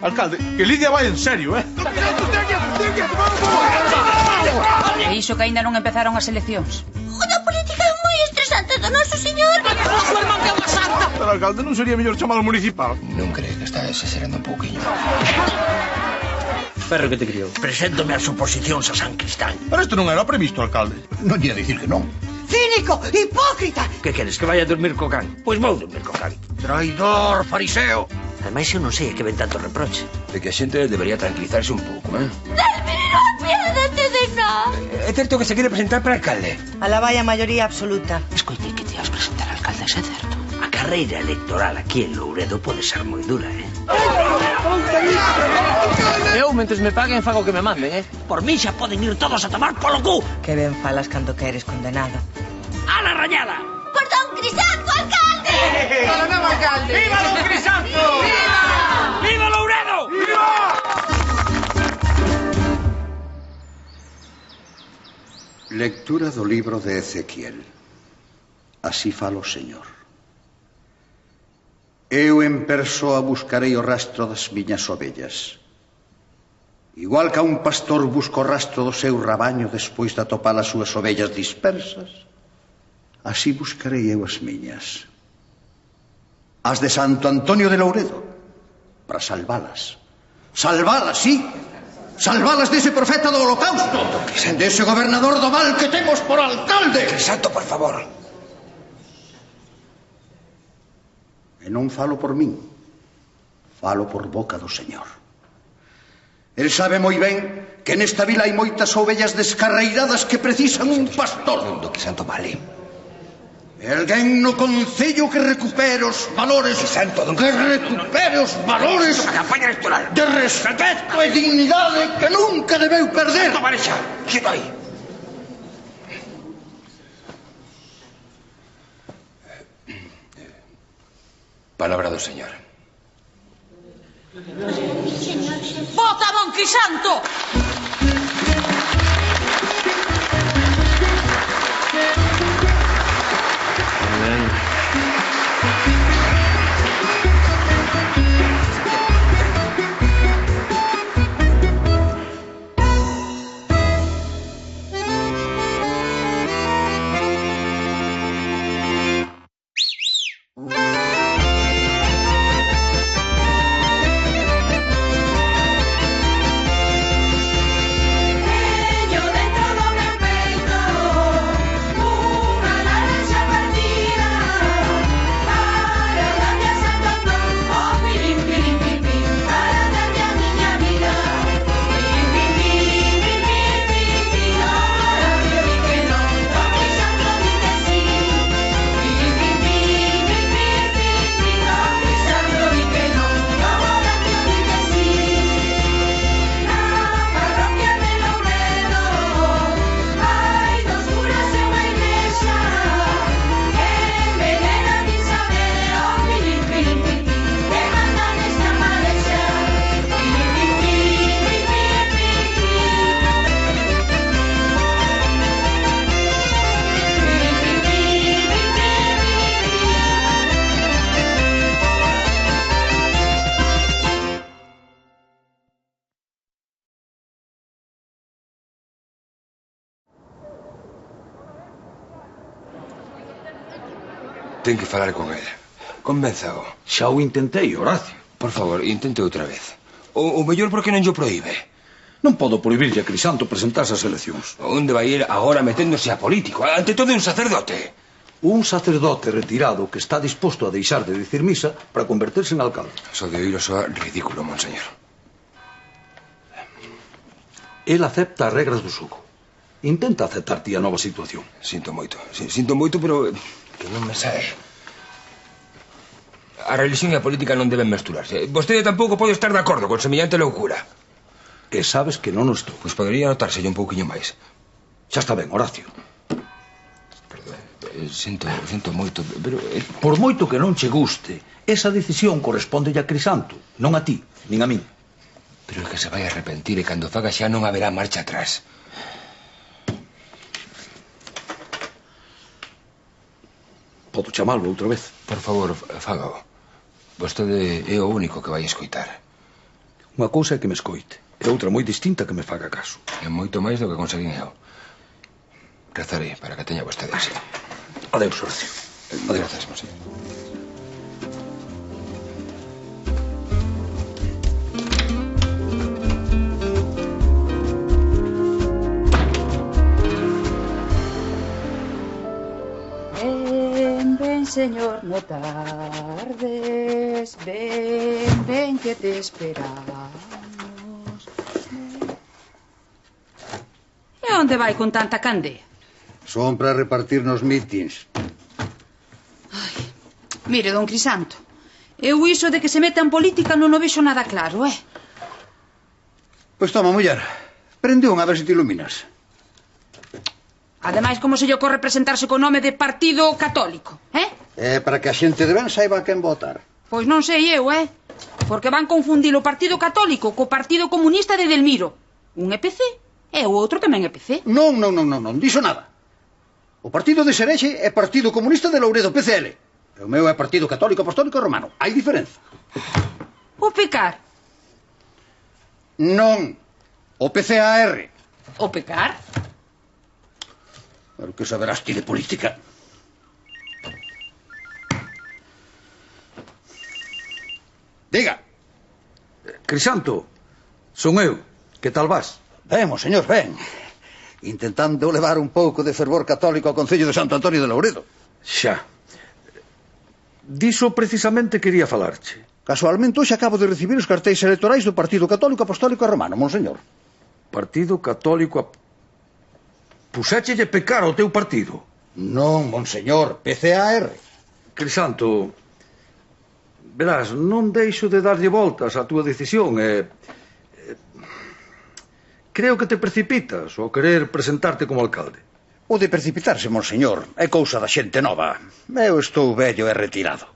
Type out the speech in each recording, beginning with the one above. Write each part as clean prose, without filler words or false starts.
Alcalde, que Lidia vai en serio, E iso que aínda non empezaron as eleccións. Unha política moi estresante do noso señor. Su irmán que é unha santa. Pero, alcalde, non sería mellor chamar ao municipal? Non cree que está exagerando un pouquiño. Ferro que te criou. Preséntome as oposicións a San Cristán. Pero isto non era previsto, alcalde. Non lle a dicir que non. Cínico, hipócrita. Que queres, que vaya a dormir co can? Pois vou dormir co can. Traidor, fariseo. Ademais, eu non sei que ven tanto reproche. De que a xente debería tranquilizarse un pouco, Delmiro, apiádate de nós. É certo que se quere presentar para alcalde. Alá vai a maioría absoluta. Escoite, que te vas presentar a alcalde, é certo. A carreira electoral aquí en Louredo pode ser moi dura, Eu, mentres me paguen, fago o que me manden, Por mí xa poden ir todos a tomar polo cu. Que ben falas cando que eres condenado. A la rayada. Por don Crisanto, alcalde. Para non, alcalde. ¡Viva don Crisanto! Viva Louredo! ¡Viva! Lectura do libro de Ezequiel. Así fala o Señor. Eu en persoa buscarei o rastro das miñas ovellas. Igual que a un pastor busca o rastro do seu rabaño despois de atopar as súas ovellas dispersas, así buscarei eu as miñas. As de Santo Antonio de Louredo, para salvalas. Salvalas, sí. Salvalas dese profeta do holocausto, dese gobernador do mal que temos por alcalde. Crisanto, por favor. E non falo por min, falo por boca do Señor. El sabe moi ben que nesta vila hai moitas ovellas descarreiradas que precisan un pastor. Do Crisanto vale. E alguén no concello que recupere os valores. Crisanto, que recupere os valores A campaña electoral. de respeto e dignidade que nunca debeu perder. Santo Varexa, xito aí. Palabra do Señor. Vota don Crisanto. Ten que falar con ele. Convénzao. Xa o intentei, Horacio. Por favor, intente outra vez. O mellor porque non llo proíbe. Non podo prohibirlle a Crisanto presentarse ás eleccións. Onde vai ir agora meténdose a político? Ante todo é un sacerdote. Un sacerdote retirado que está disposto a deixar de dicir misa para converterse en alcalde. Só de oír soa ridículo, monseñor. El acepta as regras do xogo. Intenta aceptar ti a nova situación. Sinto moito. Sinto moito, pero que non me sae. A religión e a política non deben mesturarse. Vostede tampouco pode estar de acordo con semellante loucura. E sabes que non o estou. Pois podería notárselle un pouquiño máis. Xa está ben, Horacio. Perdón, sinto moito, pero... Por moito que non che guste, esa decisión corresponde a Crisanto, non a ti, nin a min. Pero é que se vai arrepentir e cando faga xa non haberá marcha atrás. Podo chamalo outra vez. Por favor, fágao. Vostede é o único que vai escoitar. Unha cousa é que me escoite, e outra moi distinta que me faga caso. É moito máis do que conseguín eu. Rezarei para que teña vostede así. Adeus, Horacio. Adeus, monseñor. Ven, señor, no tardes. Ven, que te esperamos. E onde vai con tanta candea? Son para repartir nos mítins. Mire, don Crisanto, eu iso de que se meta en política non o vexo nada claro, Pois toma, muller. Prende un a ver se te iluminas. Ademais, como se lle ocorre presentarse co nome de Partido Católico, É para que a xente de ben saiba a quen votar. Pois non sei eu, Porque van confundir o Partido Católico co Partido Comunista de Delmiro. Un é PC e o outro tamén é PC. Non, dixo nada. O partido de Serexe é Partido Comunista de Louredo, PCL. E o meu é Partido Católico Apostólico Romano. Hai diferenza. O pecar. Non. O PCAR. O pecar? Pero que saberás ti de política. Diga. Crisanto, son eu. Que tal vas? Ben, monseñor, ben. Intentando levar un pouco de fervor católico ao Concello de Santo Antonio de Louredo. Xa. Diso precisamente quería falarche. Casualmente, hoxe acabo de recibir os cartéis electorais do Partido Católico Apostólico Romano, monseñor. Partido Católico... Puséchelle pecar ao teu partido? Non, monseñor, PCAR. Crisanto, verás, non deixo de darlle voltas á túa decisión e... creo que te precipitas ao querer presentarte como alcalde. O de precipitarse, monseñor, é cousa da xente nova. Eu estou vello e retirado.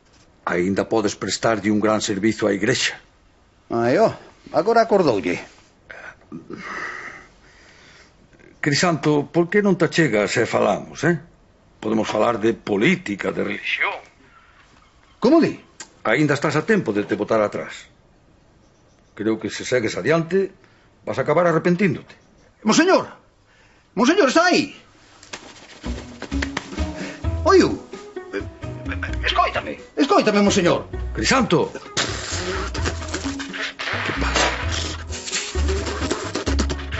Aínda podes prestarlle un gran servizo á igrexa. Ai, agora acordoulle. Crisanto, por que non te achegas e falamos, Podemos falar de política, de religión. Como di? Aínda estás a tempo de te botar atrás. Creo que se segues adiante vas a acabar arrepentíndote. Monseñor! Monseñor, está aí! Oiu! Escóitame, monseñor. Crisanto! Que pasa?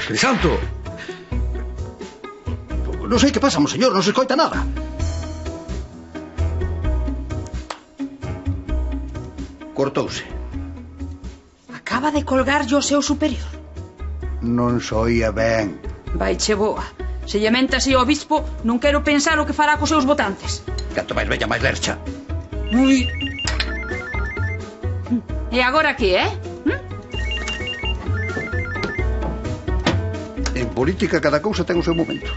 Crisanto! Non sei que pasa, monseñor, non se escoita nada. Cortouse. Acaba de colgarlle o seu superior. Non soía ben. Vaiche boa. Se lle mente así ao bispo, non quero pensar o que fará cos seus votantes. Canto máis bella, máis lercha. Ui. E agora que, En política cada cousa ten o seu momento.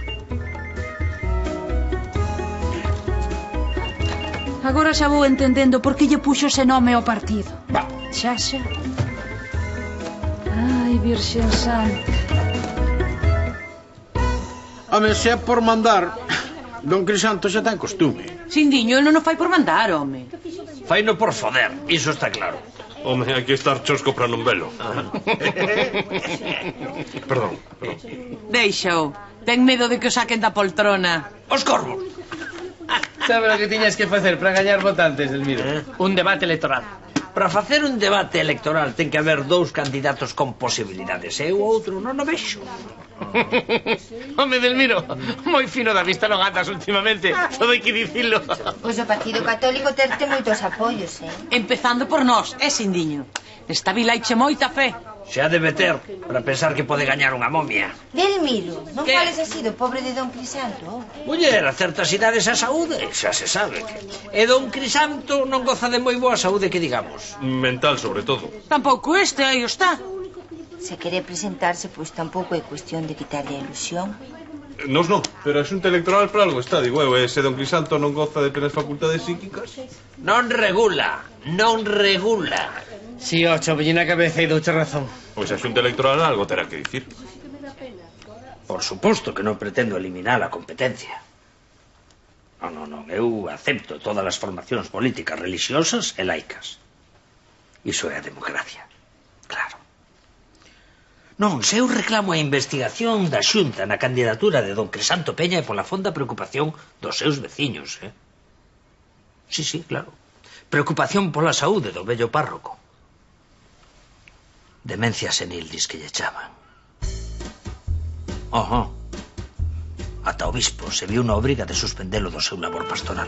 Agora xa vou entendendo por que lle puxo ese nome ao partido. Va. Xa. Ai, Virxen Santa. Home, se é por mandar, don Crisanto xa ten costume. Sindiño, non o fai por mandar, home. Faino por foder, iso está claro. Home, hai que estar chosco para non velo. Perdón. Deixa-o. Ten medo de que o saquen da poltrona. Os corvos. Sabe o que tiñas que facer para gañar votantes, Delmiro? Un debate electoral. Para facer un debate electoral ten que haber dous candidatos con posibilidades. E o outro non o vexo. Home, Delmiro, moi fino da vista non andas últimamente. Todo hai que dicilo. Pois o Partido Católico terte moitos apoios, Empezando por nós, Sindiño. Esta vila haiche moita fe. Xa debe ter, para pensar que pode gañar unha momia. Delmiro, non Que? fales así do pobre de don Crisanto. Muller, a certas idades a saúde, xa se sabe. E don Crisanto non goza de moi boa saúde, que digamos. Mental, sobre todo. Tampouco este, aí está. Se quere presentarse, pois tampouco é cuestión de quitarle a ilusión. Nos non, pero a xunta electoral para algo está, digo eu. E se don Crisanto non goza de plenas facultades psíquicas? Non regula, non regula. Si, ocho, veñe na cabeza e douche razón. Pois a xunta electoral algo terá que dicir. Por suposto que non pretendo eliminar a competencia. Non, eu acepto todas as formacións políticas religiosas e laicas. Iso é a democracia, claro. Non, se eu reclamo a investigación da Xunta na candidatura de don Crisanto Peña e pola fonda preocupación dos seus veciños, Sí, claro. Preocupación pola saúde do vello párroco. Demencia senil, dis que lle chaman. Ata o bispo se viu na obriga de suspendelo do seu labor pastoral.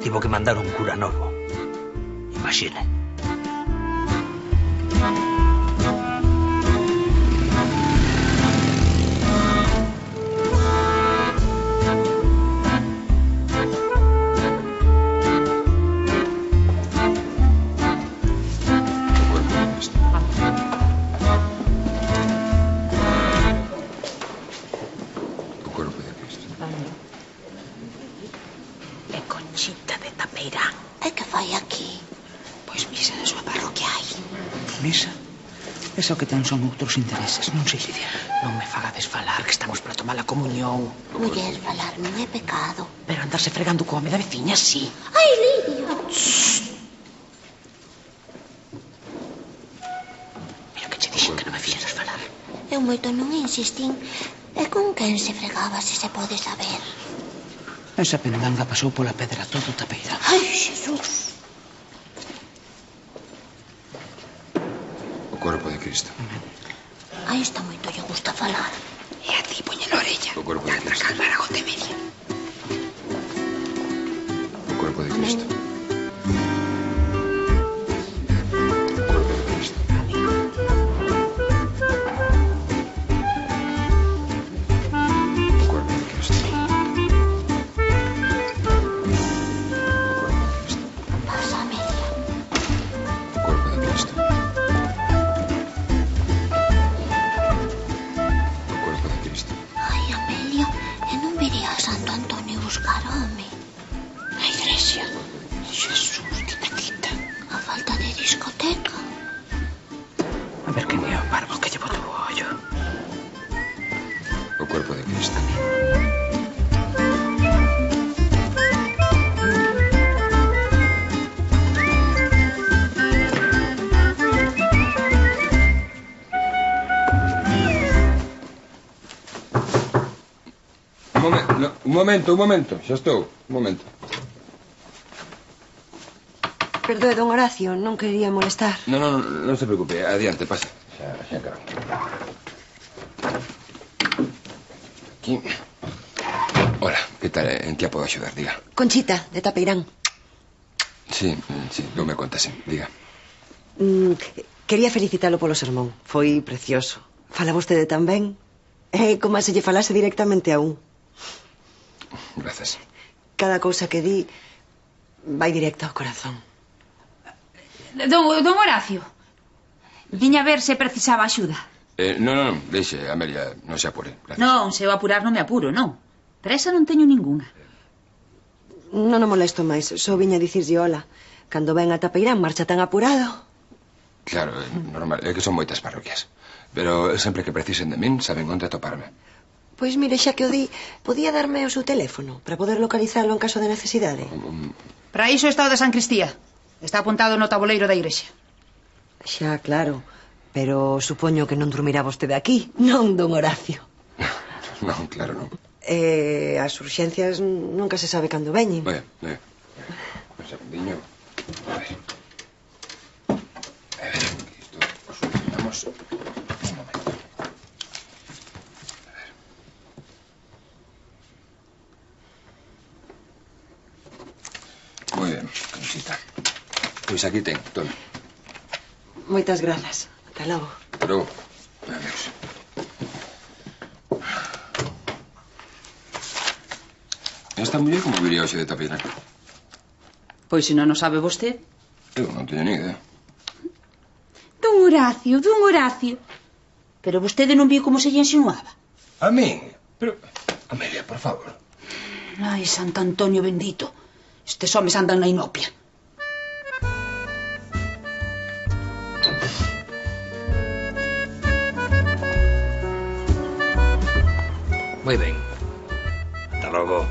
Tivo que mandar un cura novo. Imaginen. Conchita de Tapeirán. E que fai aquí? Pois misa da súa parroquia hai. Misa? Eso que ten son outros intereses, non sei, Lidia. Non me fagades falar, que estamos para tomar a comunión. Muller, falar non é pecado. Pero andarse fregando co home da veciña, sí. Ai, Lidia! Mira que che dixen que non me fixeras falar. Eu moito non insistín. E con quen se fregaba, se pode saber? Esa pendanga pasou pola pedra todo Tapeirán. Ai, Jesús! O corpo de Cristo. A esta moito lle gusta falar. E a ti poñe a orella. O corpo de Cristo. Para calmar a gote media. O corpo de Cristo. O corpo de Cristo. O corpo de Cristo. Pasa, Amelia. O corpo de Cristo. O corpo de Cristo. Ai, Amelia, e non viría a Santo Antonio buscar home. A igrexa. Jesús, quita. A falta de discoteca. A ver quen é o barbo que lle botou o ollo. O corpo de Cristo. Un momento, xa estou. Un momento. Perdoe, don Horacio, non quería molestar. Non se preocupe, adiante, pase. Xa acabamos. Aquí. Hola, que tal? En que a podo axudar? Diga. Conchita, de Tapeirán. Sí, non me contas, diga. Quería felicitalo polo sermón. Foi precioso. Fala vostede tan ben. É como se lle falase directamente a un. Grazas. Cada cousa que di vai directo ao corazón. Don Horacio, viña a ver se precisaba axuda. Non, deixe, Amelia, non se apure. Gracias. Non, se eu apurar non me apuro, non. Presa non teño ninguna. Non o molesto máis, só viña a dicirlle hola. Cando ven a Tapeirán marcha tan apurado. Claro, normal, é que son moitas parroquias. Pero sempre que precisen de min, saben onde atoparme. Pois mire, xa que o di, podía darme o seu teléfono para poder localizalo en caso de necesidade. Para iso está o de San Cristía. Está apuntado no tabuleiro da igrexa. Xa, claro. Pero supoño que non dormirá vostede aquí, non, don Horacio. Non, claro, non. As urxencias nunca se sabe cando veñen. Un segundinho. A ver, isto o solucionamos. Un momento. A ver. Moi ben, Conchita. Pois aquí ten, tome. Moitas grazas. Ata logo. Ata logo. Adiós. Esta muller como viría hoxe de Tapeirán? Pois se non o sabe vostede. Eu non teño ni idea. Don Horacio. Pero vostede non viu como se lle insinuaba? A min? Pero, Amelia, por favor. Ai, Santo Antonio bendito. Estes homes andan na inopia. Moi ben. Ata logo.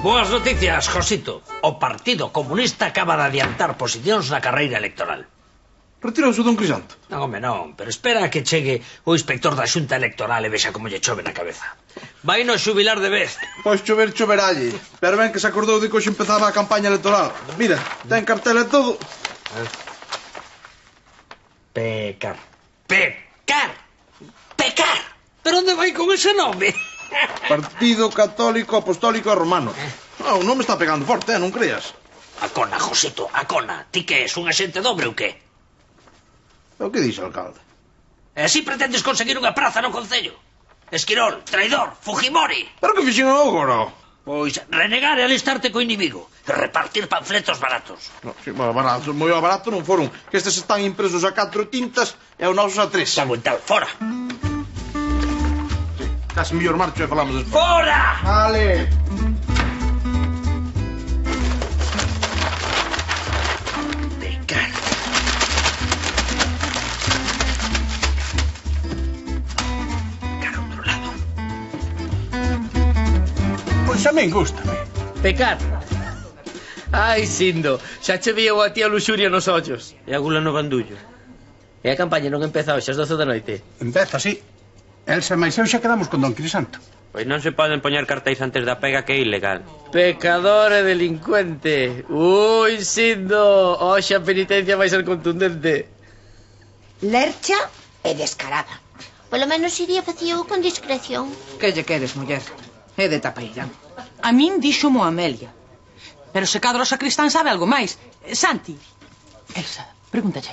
Boas noticias, Josito. O Partido Comunista acaba de adiantar posicións na carreira electoral. Retirouse don Crisanto? Non, home, non, pero espera a que chegue o inspector da Xunta Electoral e vexa como lle chove na cabeza. Vai no xubilar de vez. Pois choveralle. Pero ben que se acordou de que hoxe empezaba a campaña electoral. Mira, ten cartel e todo. Pecar. Pecar. Pecar. Pero onde vai con ese nome? Partido Católico Apostólico e Romano. Non, non me está pegando forte, non creas. Acona, Josito, acona. Ti que és, un axente dobre ou que? O que dixe o alcalde? E así pretendes conseguir unha praza no Concello? Esquirol, traidor, Fujimori. Pero que fixen agora? Pois renegar e alistarte co inimigo e repartir panfletos baratos. No, sí, barato, moi barato non foron. Que estes están impresos a 4 tintas e os nosos a 3. Cago en tal, fora. Sí, casi mellor marcho e falamos despois. Fora! Vale. Pois a min gústame. Pecar. Ai, Sindo, xa che vío a ti a luxuria nos ollos. E a gula no bandullo. E a campaña non empeza hoxe ás 12 da noite? Empeza, sí. Elsa máis eu xa quedamos con don Crisanto. Pois non se poden poñer cartéis antes da pega, que é ilegal. Pecador e delincuente. Ui, Sindo, hoxe a penitencia vai ser contundente. Lercha e descarada. Polo menos iría facío con discreción. Que lle queres, muller? É de Tapeirán. A min díxomo Amelia. Pero se cadro o sacristán sabe algo máis. Santi. Elsa, pregúntalle.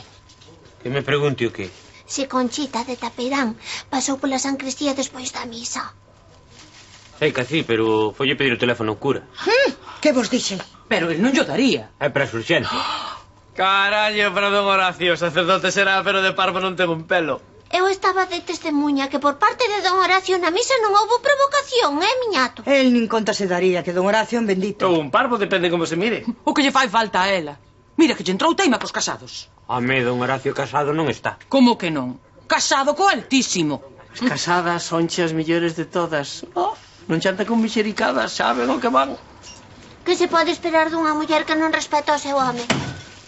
Que me pregunte o que? Se Conchita de Tapeirán pasou pola San Cristía despois da misa. Sei que así, pero folle pedir o teléfono ao cura. Que vos dixen? Pero el non yo daría. É para as urxentes. Carallo, para don Horacio, sacerdote será, pero de parvo non ten un pelo. Eu estaba de testemunha que por parte de don Horacio na misa non houbo provocación, miñato? El nin conta se daría que don Horacio en bendito. Ou un parvo, depende como se mire. O que lle fai falta a ela. Mira que lle entrou teima cos casados. A mí, don Horacio Casado non está. Como que non? Casado co Altísimo. As casadas son as millores de todas. Oh, non chanta con mixericadas, saben o que van. Que se pode esperar dunha muller que non respeta o seu home?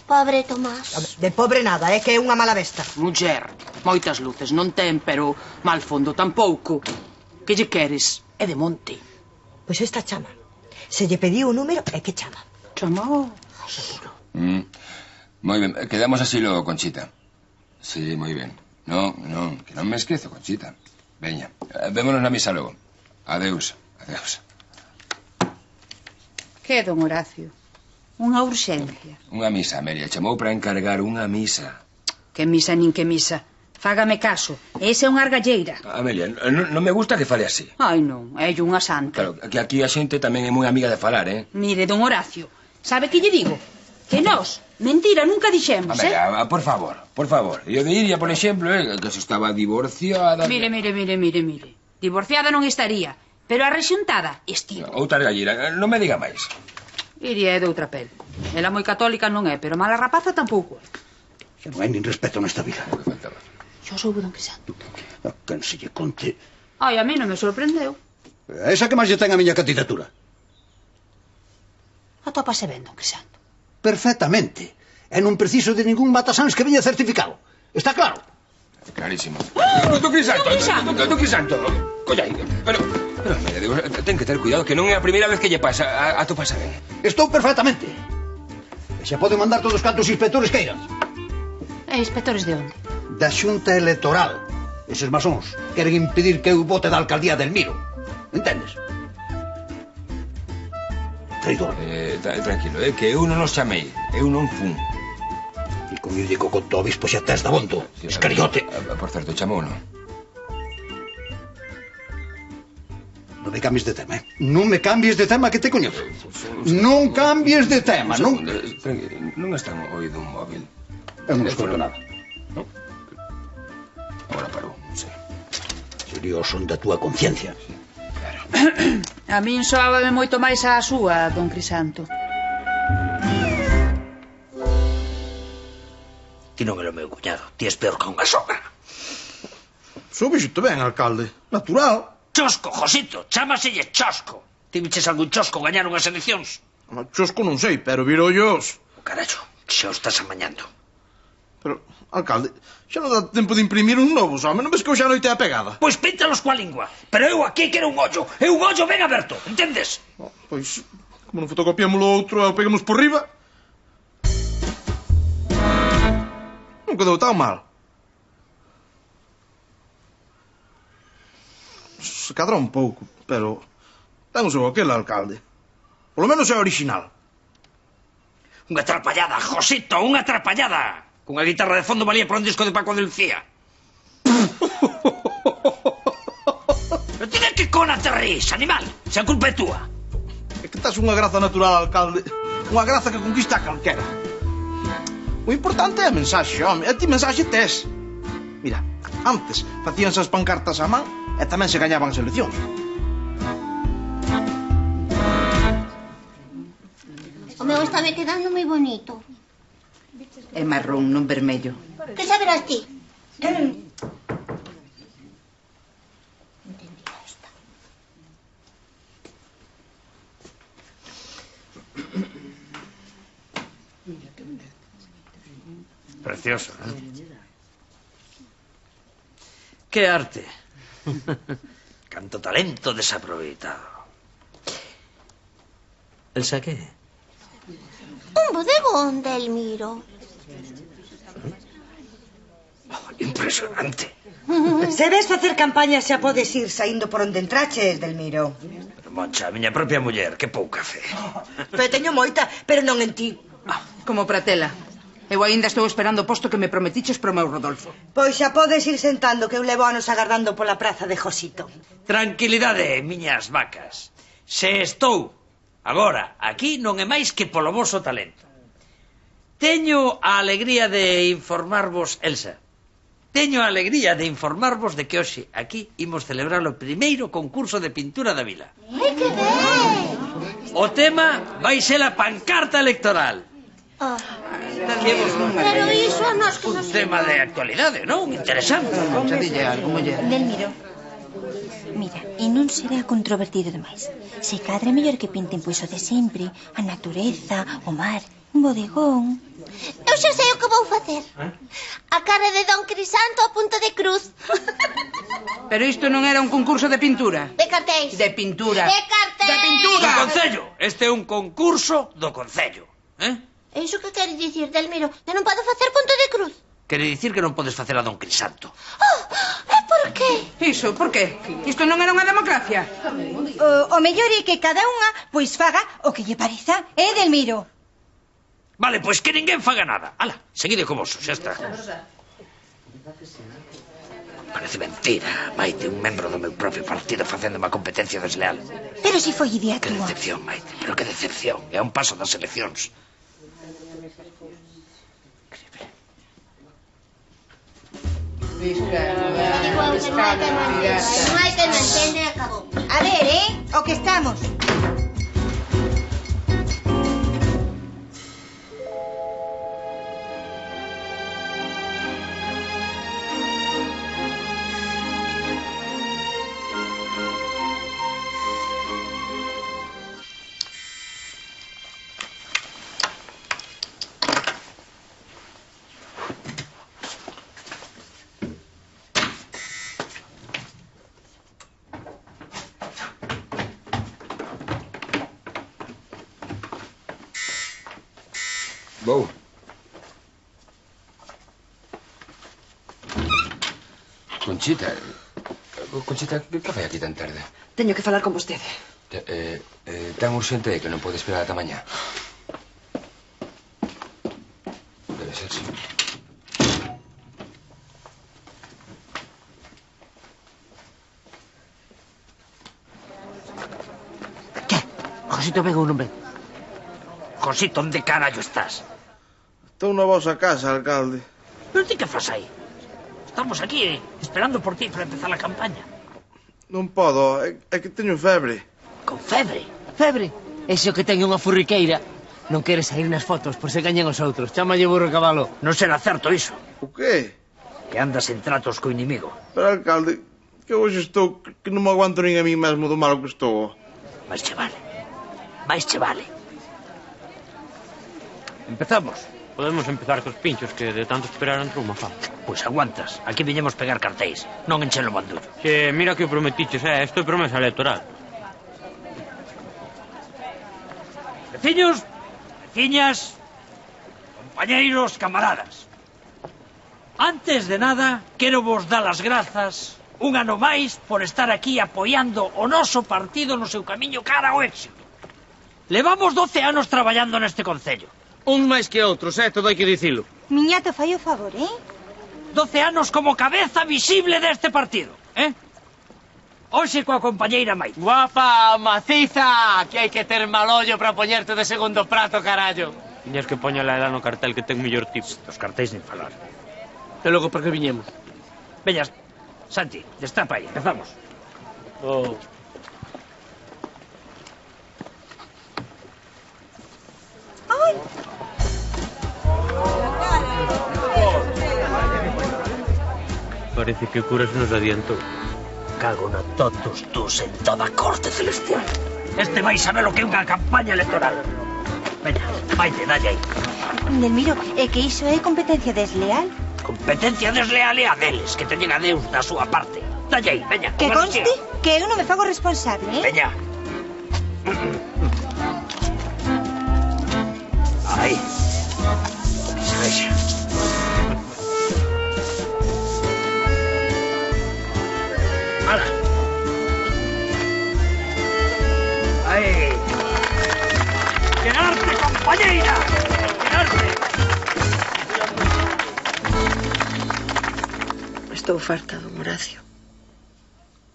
Pobre Tomás. De pobre nada, é que é unha mala besta. Muller, moitas luces non ten, pero mal fondo tampouco. Que lle queres? É de monte. Pois esta chama. Se lle pediu o número, é que chama. Chamou. Seguro. Moi ben, quedamos así logo, Conchita. Sí, moi ben. Non, que non me esquezo, Conchita. Veña, vémonos na misa logo. Adeus, adeus. Que, don Horacio? Unha urxencia. Unha misa, Amelia. Chamou para encargar unha misa. Que misa nin que misa. Fágame caso. Esa é unha argalleira. Amelia, non me gusta que fale así. Ai, non. É unha santa. Claro, que aquí a xente tamén é moi amiga de falar, Mire, don Horacio, sabe que lle digo? Que nós, mentira, nunca dixemos, Amelia, por favor. Eu diría, por exemplo, que se estaba divorciada... Mire. Divorciada non estaría, pero arrexuntada estivo. Outra argalleira, non me diga máis. Iria é de outra pel. Ela moi católica non é, pero mala rapaza tampouco. Xa non hai nin respeto nesta vida. O que faltaba. Xo soubo don Crisanto. A quen se lle conte. Ai, a mí non me sorprendeu. Esa que máis lle ten a miña candidatura. Atópase ben, don Crisanto. Perfectamente. E non preciso de ningún matasans que veña certificado. Está claro? Clarísimo. Don Crisanto. Colla aí. Pero, mira, digo, ten que ter cuidado, que non é a primeira vez que lle pasa. Atópase ben. Estou perfectamente. E xa poden mandar todos cantos inspectores queiran. E inspectores de onde? Da Xunta Electoral. Eses masóns queren impedir que eu vote da alcaldía del Miro. Entendes? Traidor. Tranquilo, que eu non os chamei. Eu non fun. E con irlle co conto ao bispo xa tes da bondo. Escariote. Por certo, chamou, non? Non me cambies de tema, Non me cambies de tema, que te coñezo. Non cambies de tema, non... Non están oído un móvil. Eu non escoito nada. Agora parou, non sei. Sería o son da túa conciencia. A min soábame moito máis a súa, don Crisanto. Ti non é o meu cuñado. Ti és peor que unha sogra. Subixito ben, alcalde. Natural. Chosco, Josito. Chámaselle Chosco. Tiviches algún chosco, gañaron as eleccións. Chosco non sei, pero virollos. Carallo, xa o estás amañando. Pero, alcalde, xa non dá tempo de imprimir uns novos, home, non ves que hoxe a noite é a pegada? Pois píntalos coa lingua. Pero eu aquí quero un ollo. É un ollo ben aberto, entendes? Pois, como non fotocopiamos o outro e o pegamos por riba... Non quedou tan mal. Se cadra un pouco, pero... ten o seu aquel, alcalde. Polo menos é original. Unha atrapallada, Josito, unha atrapallada. Cunha guitarra de fondo valía para un disco de Paco de Lucía. Pero tiene que cona te ríes, animal. Se a culpa é túa. É que estás unha graza natural, alcalde. Unha graza que conquista a calquera. O importante é a mensaxe, home. E ti mensaxe tes. Mira, antes facíanse as pancartas á man e tamén se gañaban as eleccións. O meu está me quedando moi bonito. É marrón, non vermello. Que saberás ti? Precioso, ¿eh? Que arte. Canto talento desaproveitado. ¿Elsa qué? Un bodegón del Miro. Impresionante. Se ves facer campaña xa podes ir saindo por onde entraches, Delmiro. Pero, Moncha, a miña propia muller, que pouca fe. Pero teño moita, pero non en ti. Como Pratela. Eu aínda estou esperando o posto que me prometiches pro meu Rodolfo. Pois xa podes ir sentando, que eu levo anos agardando pola praza de Josito. Tranquilidade, miñas vacas. Se estou agora aquí non é máis que polo voso talento. Teño a alegría de informarvos, Elsa. Teño a alegría de informarvos de que hoxe aquí imos celebrar o primeiro concurso de pintura da vila. ¡Ai, que ben! O tema vai ser a pancarta electoral. Pero iso a nos que Un nos... tema de actualidade, non? Interesante. Xa dille algo, muller. Delmiro, mira, e non será controvertido demais. Se cadra mellor que pinten pois o de sempre, a natureza, o mar, un bodegón. Eu xa sei o que vou facer. A cara de Don Crisanto a punto de cruz. Pero isto non era un concurso de pintura. De cartéis. De pintura. De cartéis. De pintura. Do Concello. Este é un concurso do Concello. E iso que quere dicir, Delmiro? Que non podo facer punto de cruz? Quere dicir que non podes facer a Don Crisanto. E por qué? Iso, por qué? Isto non era unha democracia? O mellor é que cada unha pois faga o que lle pareza, Delmiro? Vale, pois que ninguén faga nada. Ala, seguide co voso, xa está. Parece mentira, Maite, un membro do meu propio partido facendo unha competencia desleal. Pero si foi idea Que túa. decepción, Maite, pero que decepción. É a un paso das eleccións. Non hai que non entende, acabou. A ver, o que estamos. Vou. Conchita. Conchita, que fai aquí tan tarde? Teño que falar con vostede. Tan urxente que non pode esperar ata mañá. Debe ser, sí. Josito, venga un hombre. Josito, onde carallo estás? Estou na vosa casa, alcalde. Pero ti que fas aí? Estamos aquí, esperando por ti para empezar a campaña. Non podo, é que teño febre. Con febre? Febre? Ese o que ten unha furriqueira. Non quere sair nas fotos por se gañan os outros. Chámalle burro e cabalo. Non será certo iso. O qué? Que andas en tratos co inimigo. Pero, alcalde, que hoxe estou que non me aguanto nin a mí mesmo do malo que estou. Mais che vale. Mais che vale. Empezamos. Podemos empezar cos pinchos, que de tanto esperar entrou unha falta. Pois aguantas. Aquí viñemos pegar cartéis, non enchelo bandullo. Che, mira que o prometiches, isto é promesa electoral. Veciños, veciñas, compañeiros, camaradas. Antes de nada, quero vos dar as grazas un ano máis por estar aquí apoiando o noso partido no seu camiño cara ao éxito. Levamos 12 anos traballando neste concello. Uns máis que outros, todo hai que dicilo. Miñato, fai o favor, 12 anos como cabeza visible deste partido, Hoxe coa compañeira Maite. Guapa, maciza, que hai que ter mal ollo para poñerte de segundo prato, carallo. Tiñas que poñela ela no cartel que ten mellor tipo. Dos cartéis nin falar. E logo por que viñemos? Veñas, Santi, destapa aí, empezamos. Ai! Parece que o cura se nos adiantou. Cago na totus tus en toda a corte celestial. Este vai saber o que é unha campaña electoral. Veña, Maite, dalle aí. Delmiro, é que iso é competencia desleal. Competencia desleal é a deles, que teñen a Deus da súa parte. Dalle aí, veña. Que conste que eu non me fago responsable, Veña. Aí. Que se vexa. ¡Hala! ¡Ahí! ¡Quedarte, compañeira! ¡Quedarte! Estou farta, don Horacio.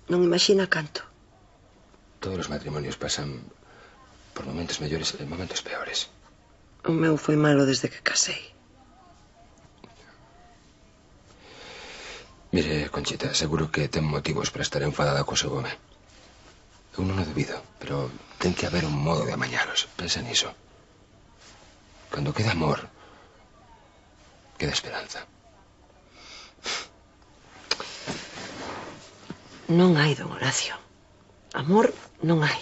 Non imagina canto. Todos os matrimonios pasan por momentos mellores e momentos peores. O meu foi malo desde que casei. Mire, Conchita, seguro que ten motivos para estar enfadada co seu home. Eu non o dubido, pero ten que haber un modo de amañalos. Pensa niso. Cando queda amor, queda esperanza. Non hai, don Horacio. Amor non hai.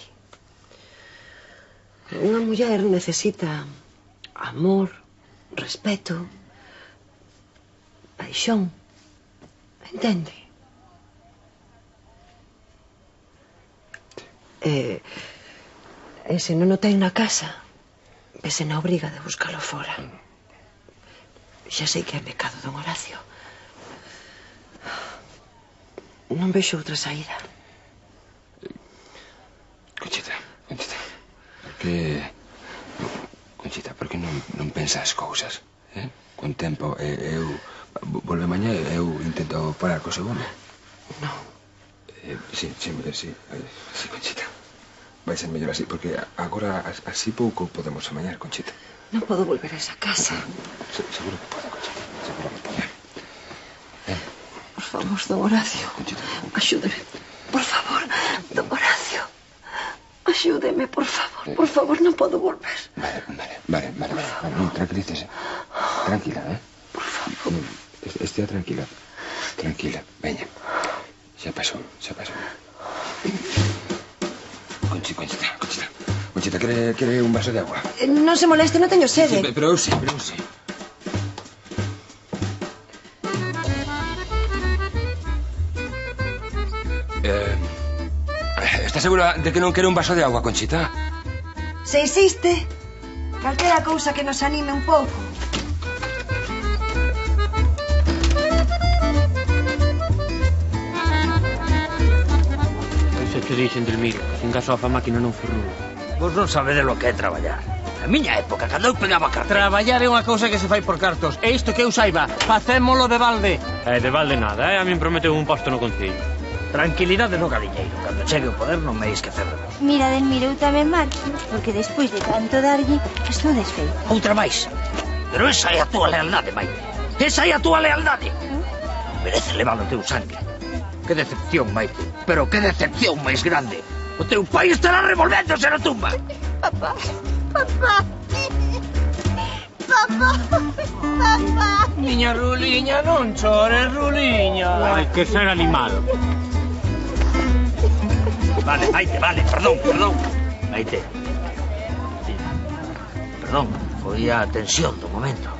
Unha muller necesita amor, respeto, paixón. Entende? E se non o ten na casa, vese na obriga de buscalo fora. Xa sei que é pecado, don Horacio. Non vexo outra saída. Conchita, por que non pensa as cousas? Con tempo, eu volve mañá e eu intento parar co seu home. Non. Sí, Conchita. Vai ser mellor así, porque agora así pouco podemos amañar, Conchita. Non podo volver a esa casa. Seguro que pode, Conchita. Seguro que pode. Por favor, don Horacio. Conchita. Axúdeme. Por favor, don Horacio. Axúdeme, por favor. Por favor, non podo volver. Vale. Non, tranquilícese. Tranquila, Por favor. Estea tranquila. Tranquila, veña. Xa pasou. Conchita, quere un vaso de agua? Non se moleste, non teño sede. Sí, pero eu sí. Está segura de que non quere un vaso de agua, Conchita? Se existe calquera cousa que nos anime un pouco. Xa te dixen, Delmiro, sin gaso a máquina non ferrúa. Vos non sabedes lo que é traballar. Na miña época, cando eu pegaba cartas. Traballar é unha cousa que se fai por cartos. E isto que eu saiba, facémolo de balde. De balde nada, a min prometeu un posto no concello. Tranquilidade no galiñeiro. Cando chegue o poder non me heis que cerremos. Mira, Delmiro, eu tamén marcho, porque despois de tanto darlle, estou desfeita. Outra máis. Pero esa é a túa lealdade, Maite. Esa é a túa lealdade. Merece levar o teu sangue. Que decepción, Maite. Pero que decepción máis grande. O teu pai estará revolvéndose na tumba. Papá. Miña Ruliña, non chores, Ruliña. Hai que ser animal. Vale, Maite, vale, perdón. Maite. Perdón, foi a tensión do momento.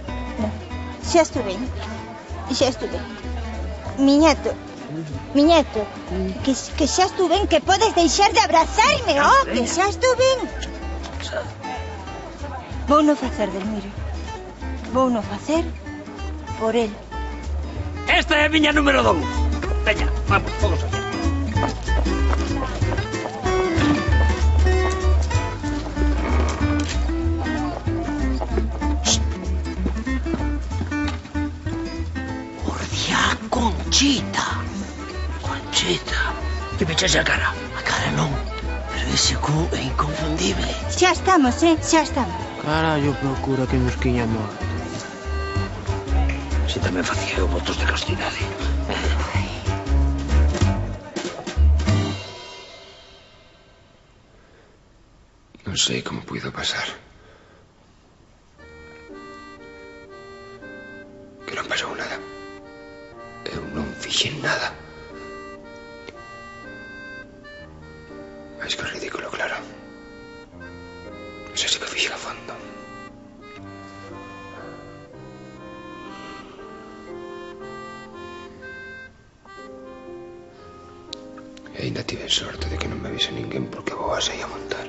Xa estuve. Miñato, que xa estuve, que podes deixar de abrazarme, que xa estuve. Vou non facer, Delmiro. Vou non facer por el. Esta é a miña número 2. Veña, vamos, todos allá. Conchita. Que me echas a cara? A cara non, pero ese cu é inconfundible. Xa estamos, xa estamos. Carallo, procura que nos quiña morto. Si tamén facía eu votos de castidade. Non sei como puido pasar. Que non pasou nada. Eu non fixen nada. Mais que ridículo, claro. Xa sei que fixen a fondo. E ainda tive sorte de que non me avise ninguén porque a boa se ia montar.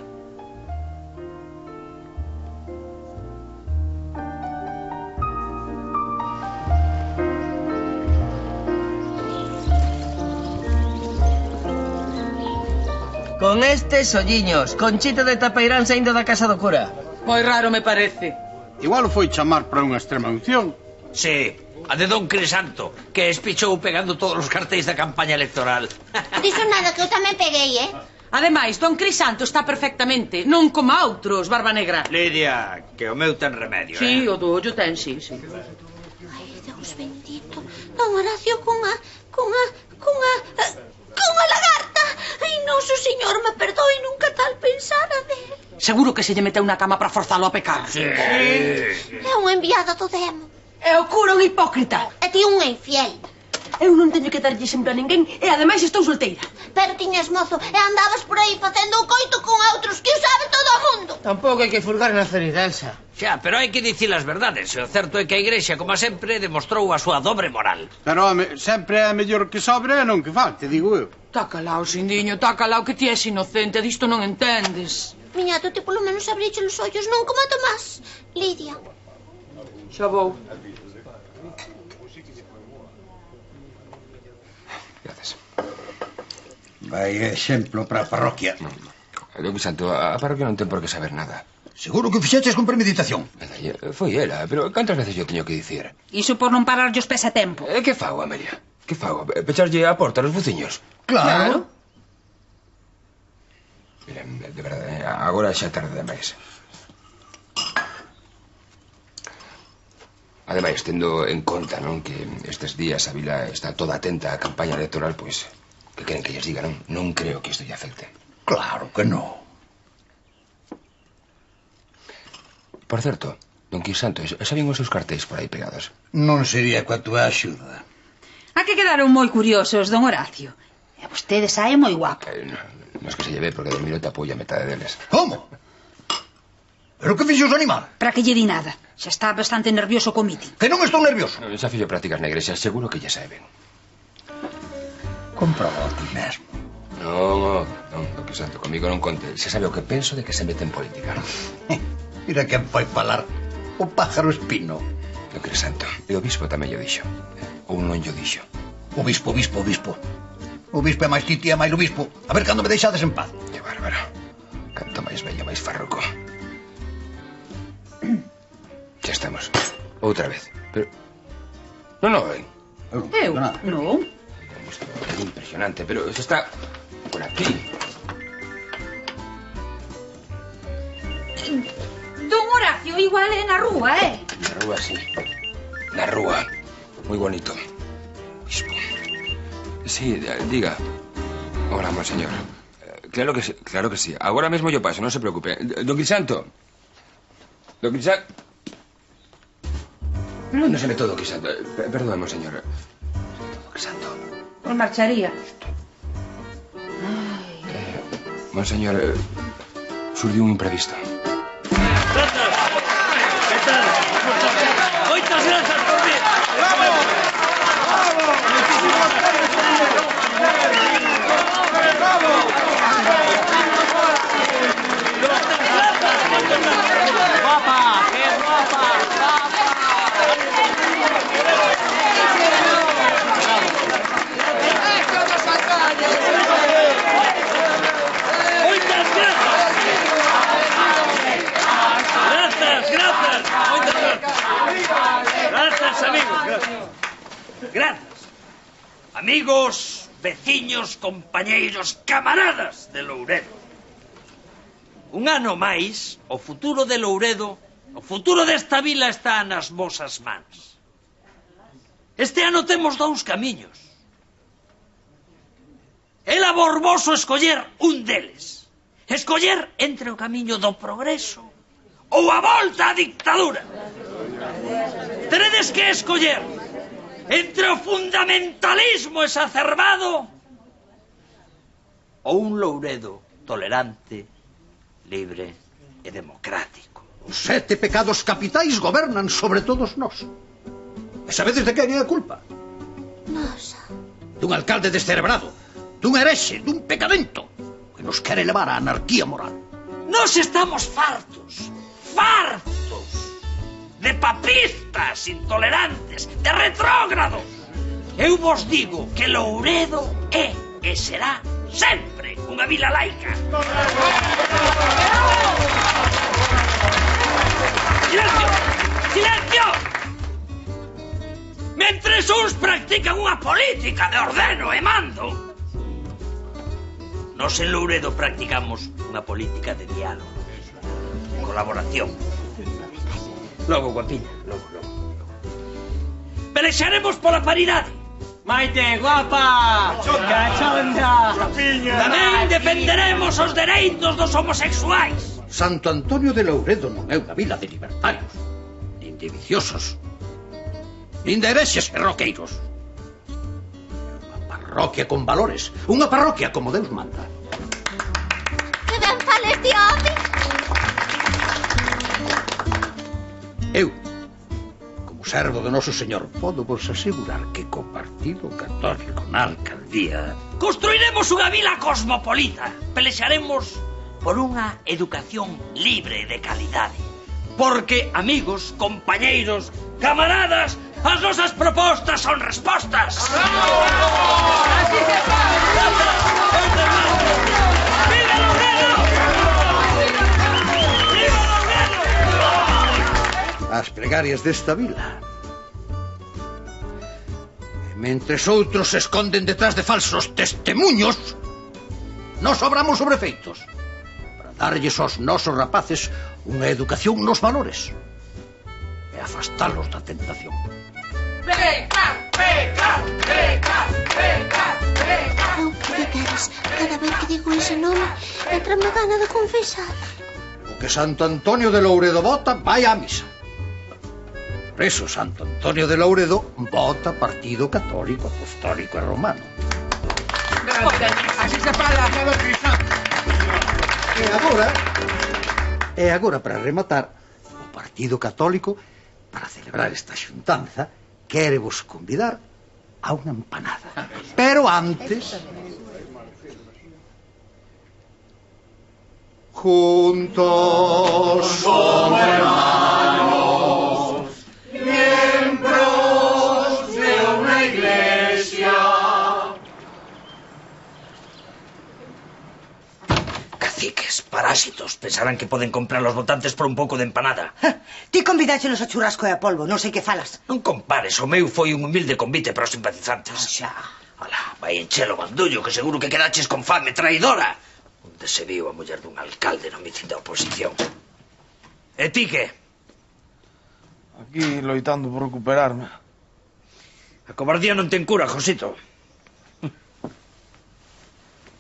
Con estes olliños, Conchita de Tapeirán saindo da casa do cura. Moi raro me parece. Igual o foi chamar para unha extrema unción. Sí, a de Don Crisanto, que espichou pegando todos os cartéis da campaña electoral. Diso nada, que eu tamén peguei, Ademais, Don Crisanto está perfectamente, non como outros, Barba Negra. Lidia, que o meu ten remedio, Sí, o do ollo ten, sí. Ai, Deus bendito. Don Horacio cunha lagarta. Ai, noso señor, me perdoe, nunca tal pensara de... Seguro que se lle meteu na cama para forzalo a pecar. Sí. É unha enviada do demo. É o cura un hipócrita. E ti un infiel. Eu non teño que darlle sempre a ninguén e ademais estou solteira. Pero tiñas mozo e andabas por aí facendo o coito con outros que o sabe todo o mundo. Tampouco hai que fulgar na ceridelsa. Xa, pero hai que dicir as verdades. E o certo é que a Igrexa, como sempre, demostrou a súa dobre moral. Pero, home, sempre é mellor que sobre e non que falte, digo eu. Tácalao, Sindiño, tácalao, que ti és inocente, disto non entendes. Miñato, ti polo menos abriche os ollos, non como a Tomás. Lidia. Xa vou. Gracias. Vai exemplo para a parroquia. Don Crisanto, a parroquia non ten por que saber nada. Seguro que o fixeches con premeditación. Foi ela, pero cantas veces yo teño que dicir? Iso por non parar os pés a tempo. Que fago, Amelia? Que fago? Pecharlle a porta aos veciños? Claro. Miren, de verdade, agora xa tarde demais. Ademais, tendo en conta, non, que estes días a vila está toda atenta á campaña electoral, pois, que queren que lles diga, non? Non creo que isto lle afecte. Claro que non. Por certo, don Crisanto, xa vin os seus cartéis por aí pegados. Non sería coa túa axuda. A que quedaron moi curiosos, don Horacio. E vostede sae moi guapo. Non é que se lleve porque Delmiro tapou a metade deles. Como? Pero que fixo o animal? Para que lle di nada. Xa está bastante nervioso co mitin. Que non estou nervioso. Xa fixo prácticas na igrexa, seguro que lle saben. Comproba ti mesmo. Non, don Crisanto, comigo non conte. Se sabe o que penso de que se mete en política. Mira quen foi falar. O pájaro espino. Don Crisanto, e o bispo tamén lle dixo. Ou non lle dixo. O bispo. O bispo é máis titi e máis o bispo. A ver cando me deixades en paz. Que bárbaro. Canto máis bello, máis farroco. Ya estamos. Outra vez. Pero... Non, ven. Eu? Non. É impresionante, pero se está por aquí. Don Horacio, igual é na rúa, Na rúa, sí. Na rúa. Moi bonito. Bispo. Sí, diga. Hola, monseñor. Claro que sí. Ahora mesmo yo paso, non se preocupe. Don Crisanto. Don Crisanto. Non se me todo, Crisanto. Perdón, monseñor. Don Crisanto. Pois marcharía. Monseñor, Surdiu un imprevisto. Moitas grazas por vir. Guapa, que guapa. Moitas grazas. Grazas. Moitas grazas. Grazas, amigos. Grazas. Amigos, veciños, compañeiros, camaradas de Louredo. Un ano máis, o futuro de Louredo, o futuro desta vila está nas vosas mans. Este ano temos dous camiños. É labor voso escoller un deles. Escoller entre o camiño do progreso ou a volta á dictadura. Teredes que escoller entre o fundamentalismo exacerbado ou un Louredo tolerante, libre e democrático. Os 7 pecados capitais gobernan sobre todos nós. E sabedes de quen é a culpa? Nosa. Dun alcalde descerebrado, dun herexe, dun pecadento, que nos quere levar á anarquía moral. Nós estamos fartos de papistas intolerantes, de retrógrados. Eu vos digo que Louredo é e será sempre unha vila laica. Silencio! Silencio! Mentres uns practican unha política de ordeno e mando, nós en Louredo practicamos unha política de diálogo, colaboración. Logo, guapiña, logo. Pelexaremos pola paridade. Maite, guapa! Cachonda! Tamén defenderemos os dereitos dos homosexuais. Santo Antonio de Louredo non é unha vila de libertarios, nin de viciosos, nin de herexes e roqueiros. Unha parroquia con valores, unha parroquia como Deus manda. Que ben fala este home. Eu, como servo do noso señor, podo vos asegurar que co Partido Católico na alcaldía construiremos unha vila cosmopolita. Pelexaremos por unha educación libre de calidade. Porque, amigos, compañeiros, camaradas, as nosas propostas son respostas. ¡Así se fala! ¡Viva Louredo! ¡Viva Louredo! as plegarias desta vila. E mentres outros se esconden detrás de falsos testemunhos, nos obramos sobre feitos para darlles aos nosos rapaces unha educación nos valores e afastalos da tentación. Peca, peca, peca, peca, peca. Oh, que queres? Cada vez que digo ese nome, entra-me gana de confesar. O que Santo Antonio de Louredo vota, vai á misa. Por eso, Santo Antonio de Louredo vota Partido Católico, Apostólico e Romano. Así se fala. E agora, para rematar, o Partido Católico, para celebrar esta xuntanza, quere vos convidar a unha empanada. Pero antes... Juntos somos hermanos, miembros de una iglesia. Caciques, parásitos, pensarán que poden comprar los votantes por un pouco de empanada. Ti convidáchenos a churrasco e a polvo, non sei que falas. Non compares, o meu foi un humilde convite para os simpatizantes. Alá, vai enchelo bandullo, que seguro que quedaches con fame traidora. Onde se viu a muller dun alcalde no mitin da oposición. E ti que? Aquí loitando por recuperarme. A cobardía non ten cura, Josito.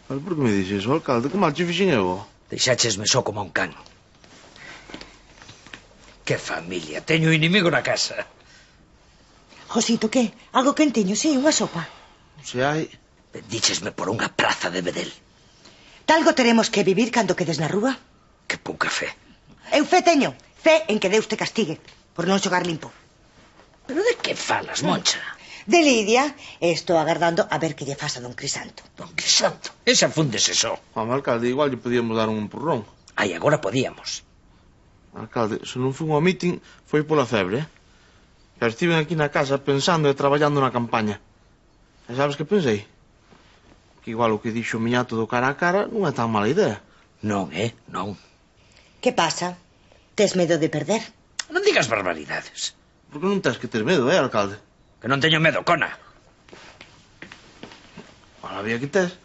Pero por que me dixes o alcalde? Que mal che fixen eu? Deixáchesme só como un can. Que familia, teño inimigo na casa. Josito, que? Algo quentiño, sí, unha sopa. Se hai... Vendíchesme por unha praza de Bedel. Talgo teremos que vivir cando quedes na rúa. Que pouca fe. Eu fe teño. Fe en que Deus te castigue por non xogar limpo. Pero de que falas, Moncha? De Lidia, e estou agardando a ver que lle faz a don Crisanto. Don Crisanto? Esa fúndese só. Home, alcalde, igual lle podíamos dar un empurrón. Ai, agora podíamos. Alcalde, se non fun ao meeting foi pola febre, Pero estiven aquí na casa pensando e traballando na campaña. E sabes que pensei? Que igual o que dixo o miñato do cara a cara non é tan mala idea. Non, non. Que pasa? Tes medo de perder? Non digas barbaridades. Porque non tens que ter medo, alcalde? Que non teño medo, cona. Ahora había que tes.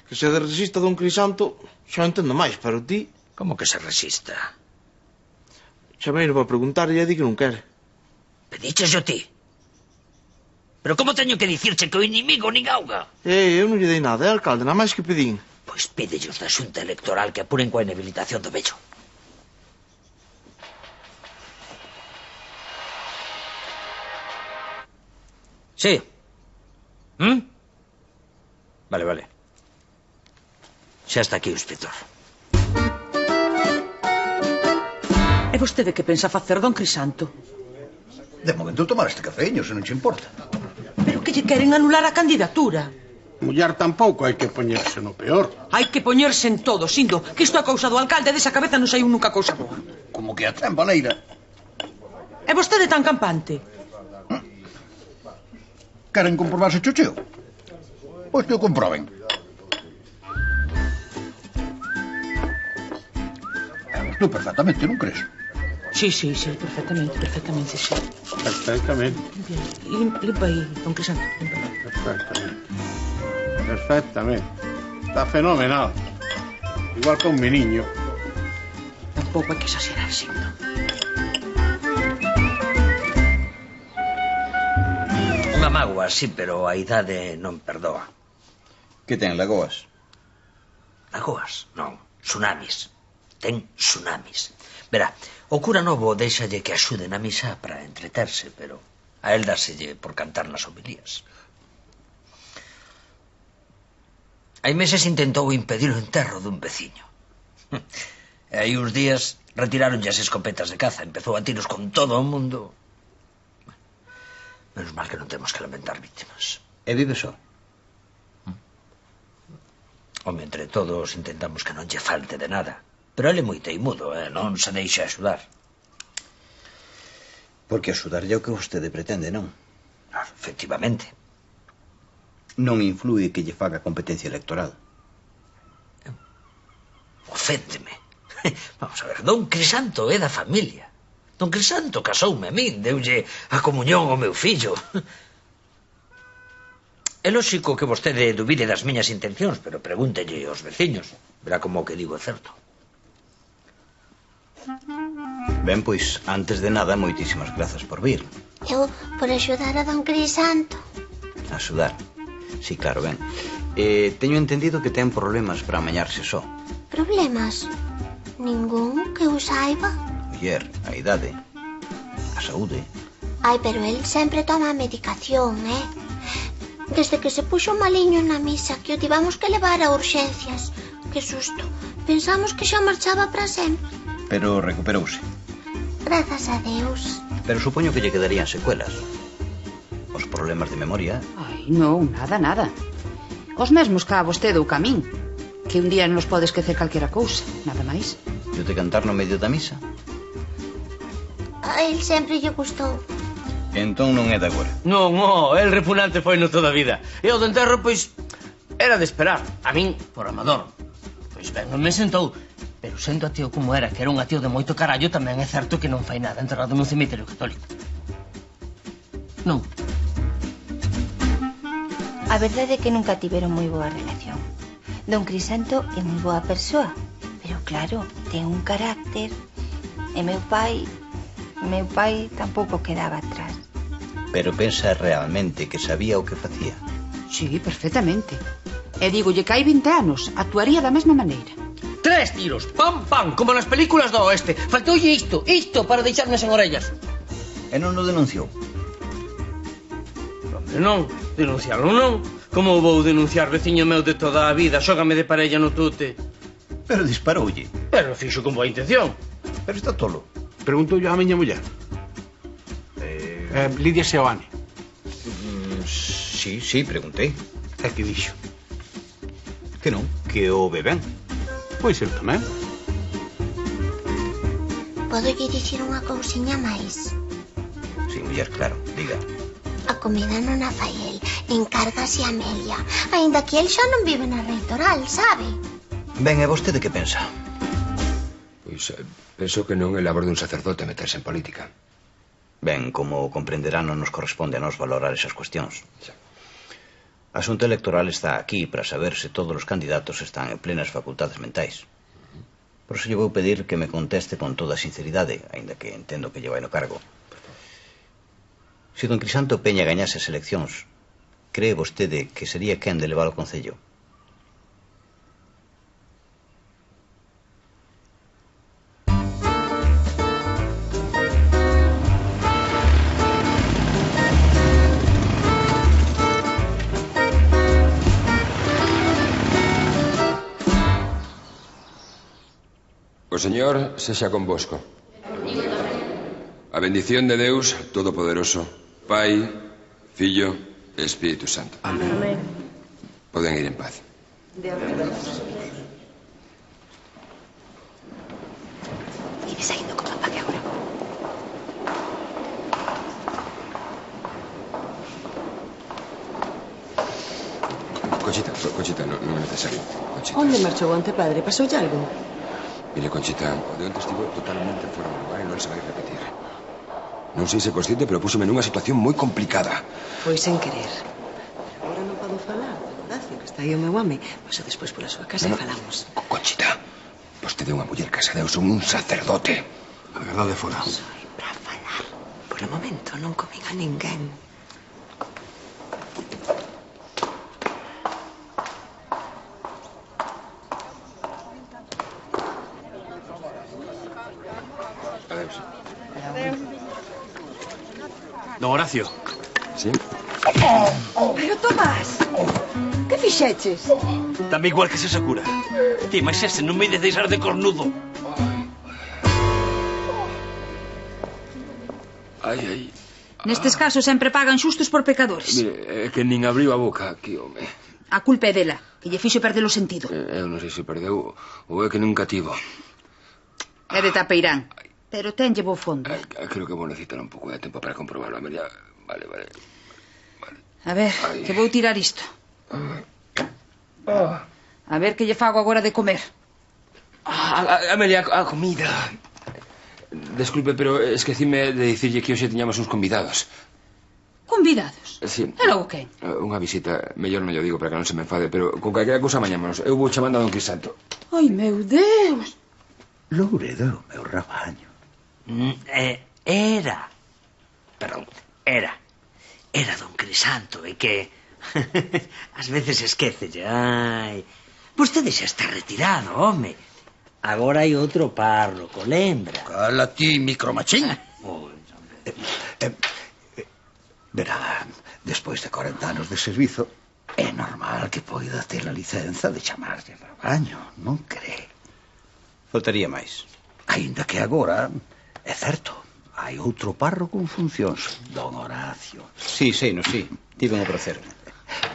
Que se resista don Crisanto, xa entendo máis, pero ti... Como que se resista? Chameiro para preguntar e di que non quere. Pediches yo ti. Pero como teño que dicirche que o inimigo nin auga? Eu non lle dei nada, alcalde, nada máis que pedín. Pois pídellos da xunta electoral que apuren coa inhabilitación do vello. Sí. Vale. Xa está aquí o inspector. E vostede que pensa facer, don Crisanto? De momento tomar este cafeño, se non che importa. Pero que lle queren anular a candidatura? Mullar tampouco hai que poñerse no peor. Hai que poñerse en todo, Sindo, que isto é cousa do alcalde, desa cabeza non saiu nunca cousa boa. Como que a ten, Valeira? É vostede tan campante? Queren comprobarse chocheo? Pois que o comproben. Estou perfectamente, non crees? Sí, perfectamente, sí. Perfectamente. Limpa aí, don Crisanto, limpa aí. Perfectamente. Está fenomenal. Igual que un meniño. Tampouco hai que exagerar, Sindo. Unha mágoa, sí, pero a idade non perdoa. Que ten, lagoas? Lagoas? Non, tsunamis. Ten tsunamis. Verá, o cura novo deixalle que axude na misa para entreterse, pero a él dáselle por cantar nas homilías. Hai meses intentou impedir o enterro dun veciño. E aí uns días retiraronlle as escopetas de caza, empezou a tiros con todo o mundo. Menos mal que non temos que lamentar víctimas. E vive só? Home, entre todos intentamos que non lle falte de nada. Pero ele é moi teimudo, non se deixa axudar. Porque axudarlle é o que vostede pretende, non? Efectivamente. Non influi que lle faga competencia electoral. Oféndeme. Vamos a ver, don Crisanto é da familia. Don Crisanto casoume a min, deulle a comunión ao meu fillo. É lóxico que vostede dubide das miñas intencións, pero pregúntelle aos veciños. Verá como o que digo é certo. Ben, pois, antes de nada, moitísimas grazas por vir. Eu, por axudar a don Crisanto. Axudar? Sí, claro, ben. Teño entendido que ten problemas para amañarse só. Problemas? Ningún que eu saiba. Muller, a idade, a saúde. Ai, pero el sempre toma medicación, Desde que se puxo maliño na misa, que o tivamos que levar a urxencias. Que susto. Pensamos que xa marchaba para sempre. Pero recuperouse. Grazas a Deus. Pero supoño que lle quedarían secuelas. Os problemas de memoria. Ai, non, nada. Os mesmos que a vostede ou camín. Que un día nos pode esquecer calquera cousa, nada máis. E o de cantar no medio da misa? A el sempre lle gustou. Entón non é de agora. Non, el repugnante foi no toda a vida. E o do enterro, pois, era de esperar. A min, por amador. Pois ben, non me sentou. Pero sendo ateo como era, que era un ateo de moito carallo, tamén é certo que non fai nada enterrado nun cemiterio católico. Non. A verdade é que nunca tiveron moi boa relación. Don Crisanto é moi boa persoa, pero claro, ten un carácter. E meu pai tampouco quedaba atrás. Pero pensa realmente que sabía o que facía? Sí, perfectamente. E dígolle que hai 20 anos actuaría da mesma maneira. 3 tiros, pam, como nas películas do oeste. Faltoulle isto para deixarme sen orellas. E non o denunciou? Non, denunciarlo non. Como vou denunciar, veciño meu de toda a vida? Xógame de parella no tute. Pero disparoulle. Pero fixo con boa intención. Pero está tolo. Preguntou yo a miña muller. Lidia Seoane. Sí, preguntei. É que dixo? Que non, que o beben. Pois eu tamén. Podo lle dicir unha cousiña máis. Sí, muller, claro, diga. A comida non a fai el, encárgase a Amelia. Aínda que el xa non vive na Reitoral, sabe? Ben, e vostede que pensa? Pois penso que non é labor dun sacerdote meterse en política. Ben, como comprenderá, non nos corresponde a nos valorar esas cuestións. A Xunta Electoral está aquí para saber se todos os candidatos están en plenas facultades mentais. Por iso lle vou pedir que me conteste con toda a sinceridade, aínda que entendo que lle vai no cargo. Se don Crisanto Peña gañase as eleccións, cree vostede que sería quen de levar ao Concello? O Señor sexa convosco. A bendición de Deus Todopoderoso, Pai, Fillo e Espírito Santo. Amén. Poden ir en paz. Ibe saindo con papá que agora. Conchita, non é necesario. Conchita. Onde marchou ante padre? Pasoulle algo? Mire, Conchita, o de onte estivo totalmente fora do lugar e non se vai repetir. Non sei se consciente, pero púsome nunha situación moi complicada. Foi sen querer. Agora non podo falar, Horacio, que está aí o meu home. Paso despois pola súa casa e falamos. Conchita, vostede é unha muller casada, eu son un sacerdote. A verdade fora. Soy para falar. Por o momento non comín a ninguén. Don Horacio. Sí? Pero Tomás, que fixeches? Tamén igual que se Sakura. Ti, mas ese non me ides deixar de cornudo. Ai. Nestes casos sempre pagan xustos por pecadores. Mire, é que nin abriu a boca aquí, home. A culpa é dela, que lle fixo perder o sentido. Eu non sei se perdeu ou é que nunca tivo. É de Tapeirán, pero tenlle bo fondo. Creo que vou necesitar un pouco de tempo para comprobarlo, Amelia. Vale. A ver, que vou tirar isto. A ver que lle fago agora de comer. Amelia, a comida. Desculpe, pero esquecime de dicirlle que hoxe tiñamos uns convidados. Convidados? Sí. E logo que? Unha visita, mellor non lle digo para que non se me enfade, pero con calquera cousa mañámonos. Eu vou chamando a don Crisanto. Ai, meu Deus. Louredo, meu rabaño. Era don Crisanto, e que ás veces esquécelle. Ai, vostede xa está retirado, home. Agora hai outro párroco, lembra? Cala ti, micromachín. Verá, despois de 40 anos de servizo, é normal que poida ter a licenza de chamarlle rabaño, non cree? Faltaría máis. Ainda que agora, é certo, hai outro párroco en funcións, don Horacio. Sí, tiven o prazer.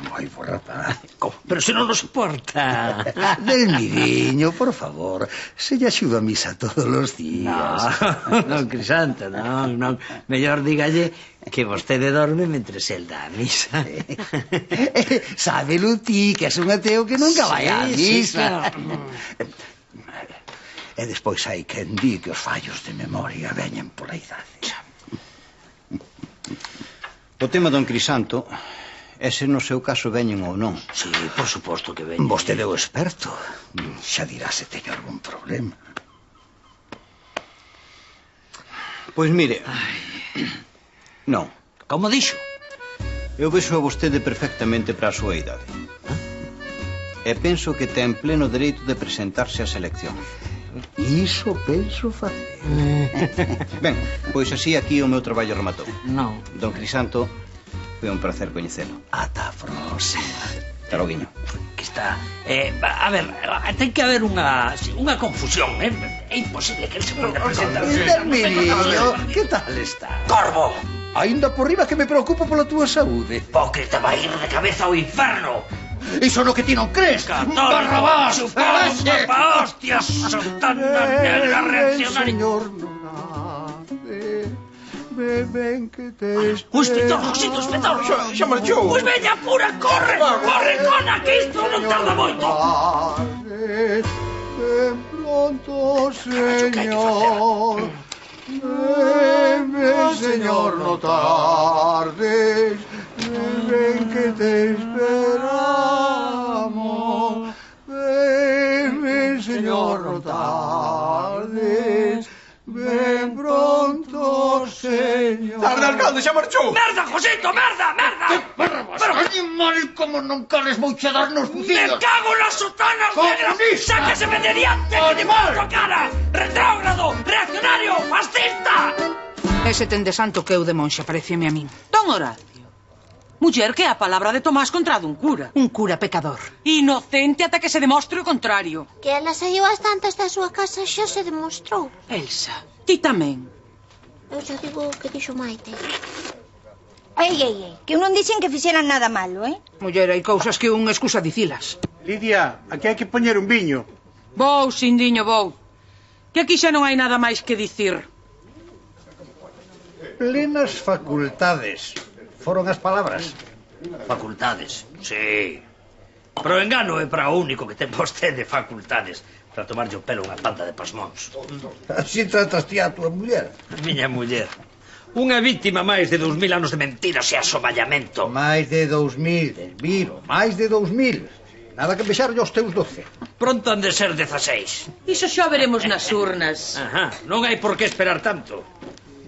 Moi bo rapaz. Pero se non nos importa. Del midiño, por favor. Se lle axuda a misa todos os días. Non, Crisanto, non. Mellor dígalle que vostede dorme mentre el dá a misa. Sábelo ti, que és un ateo que nunca vai á misa. E despois hai quen di que os fallos de memoria veñen pola idade. O tema don Crisanto, ese no seu caso veñen ou non. Sí, por suposto que veñen. Vostede é o experto. Xa dirá se teño algún problema. Pois mire, non. Como dixo? Eu vexo a vostede perfectamente para a súa idade. E penso que ten pleno dereito de presentarse ás eleccións. Iso penso facer. Ben, pois así aquí o meu traballo rematou. Non. Don Crisanto, foi un placer coñecelo. Ata a próxima. Taroguiño. Que comunista. A ver, ten que haber unha confusión, É imposible que ele se poida presentar. Delmiriño, que tal está? Corvo! Ainda por riba que me preocupo pola túa saúde. Hipócrita, vai ir de cabeza ao inferno. Iso no que ti non crees. Barrabás, chupón, papa, hostias, sotana, negra, reaccionaria. Señor, ven que te O inspector, Josito, o inspector. Xa marchou. Pois veña, pura, corre, corre, cona, que isto non tarda moito. Ven pronto, señor. Ven, señor, no tardes. Ven que te esperamos. Ven, señor, no tardes. Ven pronto, señor. Tarde, alcalde, xa marchou. Merda, Josito, merda, merda. Pero animal, como non cales vou che dar nos Me bucidos. cago nas sotanas negras. Sáqueseme de diante, que te pongo cara. Retrógrado, reaccionario, fascista. Ese ten de santo que eu de monxa, pareceme a min. Don Horacio. Muller que é a palabra de Tomás contra dun cura. Un cura pecador. Inocente ata que se demostre o contrario. Que ela saiu ás tantas da súa casa xa se demostrou. Elsa, ti tamén. Eu xa digo o que dixo Maite. Ei, que eu non dixen que fixeran nada malo, Muller, hai cousas que unha excusa dicilas. Lidia, aquí hai que poñer un viño. Vou, Sindiño, vou. Que aquí xa non hai nada máis que dicir. Plenas facultades. Foron as palabras. Facultades, sí. Pero o engano é para o único que ten vostede facultades. Para tomarlle o pelo unha panda de pasmóns. Así tratas ti a tua muller. Miña muller. Unha víctima máis de 2000 anos de mentiras e asomallamento. Máis de 2000, Delmiro, máis de 2000. Nada que vexarlle aos teus 12. Pronto han de ser 16. Iso xa veremos nas urnas. Ajá, non hai por que esperar tanto.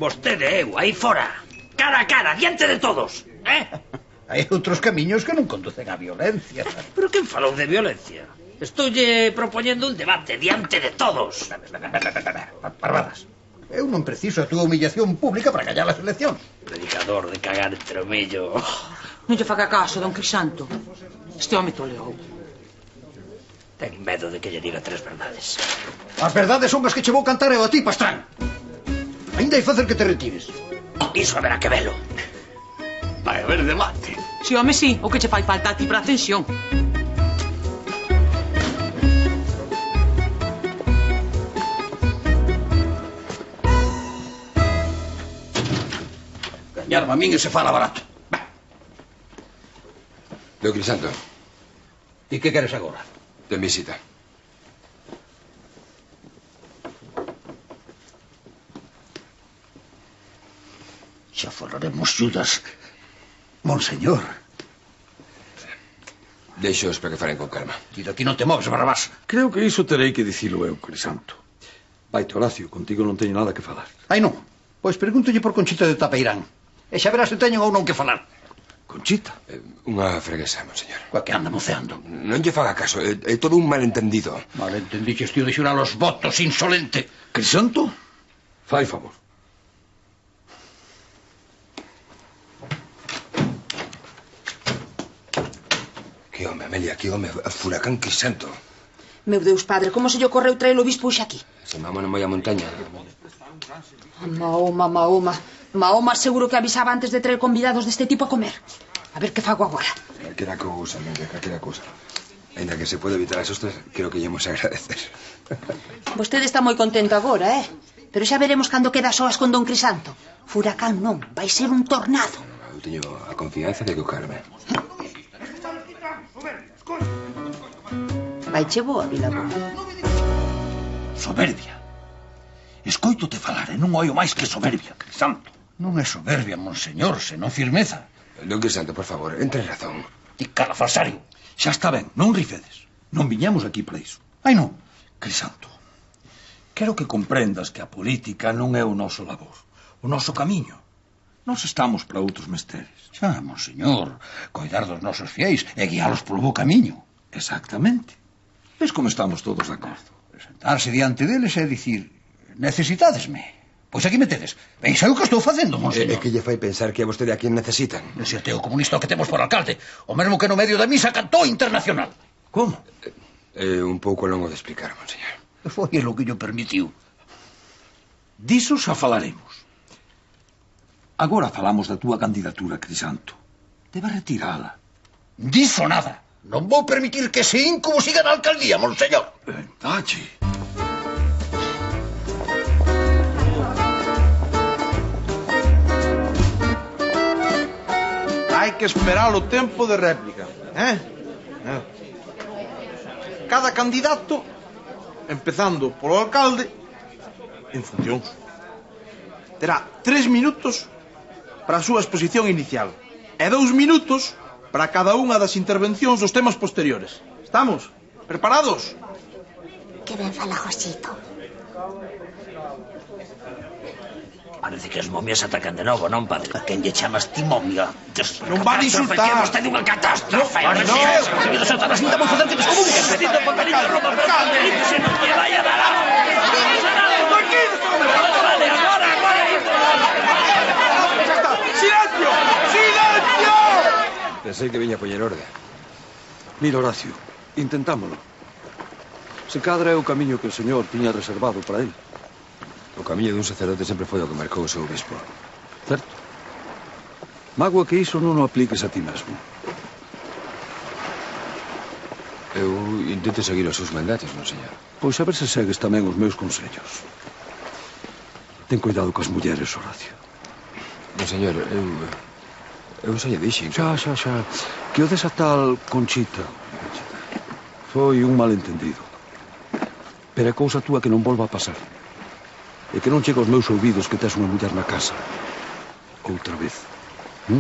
Vostede e eu, aí fora. Cara a cara, diante de todos. Hai outros camiños que non conducen á violencia. Pero quen falou de violencia? Estoulle propoñendo un debate diante de todos. Barbadas. Eu non preciso a túa humillación pública para callar as eleccións. Predicador de cagar entre o millo. Non lle faga caso, don Crisanto. Este home toleou. Ten medo de que lle diga 3 verdades. As verdades son as que che vou cantar eu a ti, pastrán. Ainda hai facer que te retires. Iso haberá que velo. Vai haber debate. Si, home, si, o que che fai falta a ti para a tensión. Gañarme a min e se fala barato. Don Crisanto, E que queres agora? ten visita. Xa falaremos, Judas. Monseñor. Deixos para que falen con calma. E daqui non te moves, Barrabás. Creo que iso terei que dicilo eu, Crisanto. Vaite, Horacio, contigo non teño nada que falar. Ai, non. Pois pregúntolle por Conchita de Tapeirán. E xa verás se teñen ou non que falar. Conchita? Unha freguesa, monseñor. Coa que anda moceando. Non lle faga caso, é todo un malentendido. Malentendiches, tío, de xurar os votos, insolente. Crisanto, fai favor. Que home, Amelia, que home, furacán Crisanto. Meu Deus, padre, como se lle ocorreu traer o bispo aquí? Se mama non vai a montaña. Mahoma seguro que avisaba antes de traer convidados deste tipo a comer. A ver que fago agora. Calquera cousa, Amelia, calquera cousa. Ainda que se pode evitar as ostras, creo que llemos a agradecer. Vostede está moi contento agora, Pero xa veremos cando queda soas con don Crisanto. Furacán non, vai ser un tornado. Eu teño a confianza de que o calme. Vai che boa, Vilaboa. Soberbia. Escoito-te falar e non oio máis que soberbia, Crisanto. Non é soberbia, monseñor, senón firmeza. Don Crisanto, por favor, entre razón. Ti cara falsario. Xa está ben, non rifedes. Non viñamos aquí para iso. Ai non, Crisanto. Quero que comprendas que a política non é o noso labor, o noso camiño. Nós estamos para outros mesteres. Xa, monseñor, coidar dos nosos fiéis e guiálos polo bo camiño. Exactamente. Ves como estamos todos de acordo. Presentarse diante deles e dicir, necesitadesme. Pois aquí me tedes. Veis o que estou facendo, monseñor. É que lle fai pensar que a vostede a quen necesitan. Ese ateo comunista que temos por alcalde, o mesmo que no medio da misa cantou internacional. Como? Un pouco longo de explicar, monseñor. Foi o que yo permitiu. Diso xa falaremos. Agora falamos da túa candidatura, Crisanto. Debe retirala. Diso nada. Non vou permitir que ese incubo siga na alcaldía, monseñor. Tachi. Hai que esperar o tempo de réplica, Cada candidato, empezando polo alcalde, en funcións, terá 3 minutos para a súa exposición inicial e 2 minutos para cada unha das intervencións dos temas posteriores. Estamos? Preparados? Que ben fala Josito. Parece que as momias atacan de novo, non, padre? A quen lle chamas ti momia? Non van insultar. Que vostede unha catástrofe. No. Seguido Satanás, ainda vou facer que descomunique. Pedindo por cariño de Roma, alcalde. Se non lle vai a dar algo. Vale, agora. ¡Silencio! ¡Silencio! Pensei que viña a poñer orde. Mira, Horacio, intentámolo. Se cadra é o camiño que o señor tiña reservado para él. O camiño dun sacerdote sempre foi o que marcou o seu obispo. Certo. Mágoa que iso non o apliques a ti mesmo. Eu intento seguir os seus mandatos, monseñor. Pois a ver se segues tamén os meus consellos. Ten cuidado coas mulleres, Horacio. Monseñor, eu xa lle dixen. Xa. Que o desa tal Conchita foi un malentendido. Pero é cousa túa que non volva a pasar. E que non chega aos meus ouvidos que tes unha muller na casa. Outra vez. Sí,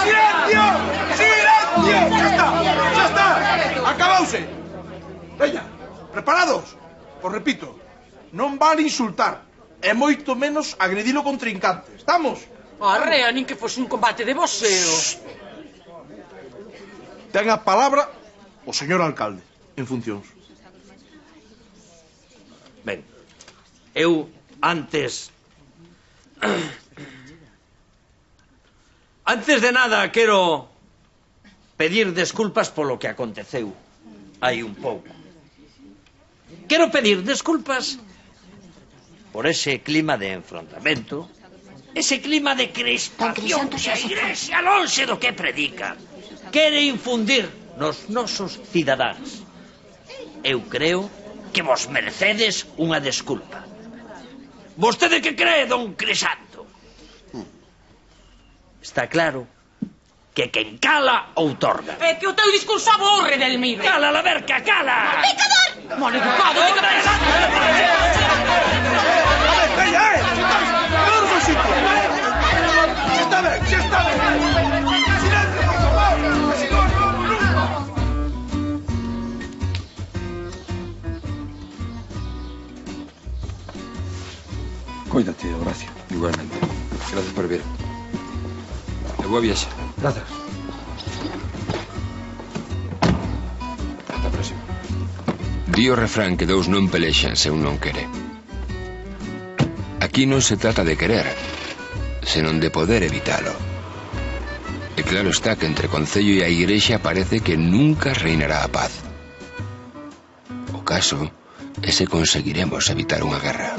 ¡Silencio! ¡Silencio! ¡Xa está! Acabouse! Veña, preparados? Os repito, non van insultar, e moito menos agredir o contrincante. Estamos? Arrea, nin que fose un combate de boxeo. Ten a palabra o señor alcalde, en funcións. Ben, eu antes de nada quero pedir desculpas polo que aconteceu hai un pouco. Quero pedir desculpas por ese clima de enfrontamento, ese clima de crispación que a Igrexa, lonxe do que predica, quere infundir nos nosos cidadáns. Eu creo que vos merecedes unha desculpa. Vostede que cree, don Crisanto? Está claro que quen cala outorga. É que o teu discurso aborre, Delmiro. Cala, la verca, cala! ¡Pecador! ¡Maleducado! ¡Te quedarás antes! ¡Si está ben! ¡Silencio, por favor! Cuídate, Horacio. Igualmente. Gracias por vir. E boa viaxe. Gracias. Ata a próxima. Di o refrán que dous non pelexan se un non quere. Aquí non se trata de querer, senón de poder evitalo. E claro está que entre Concello e a Igrexa parece que nunca reinará a paz. O caso é se conseguiremos evitar unha guerra.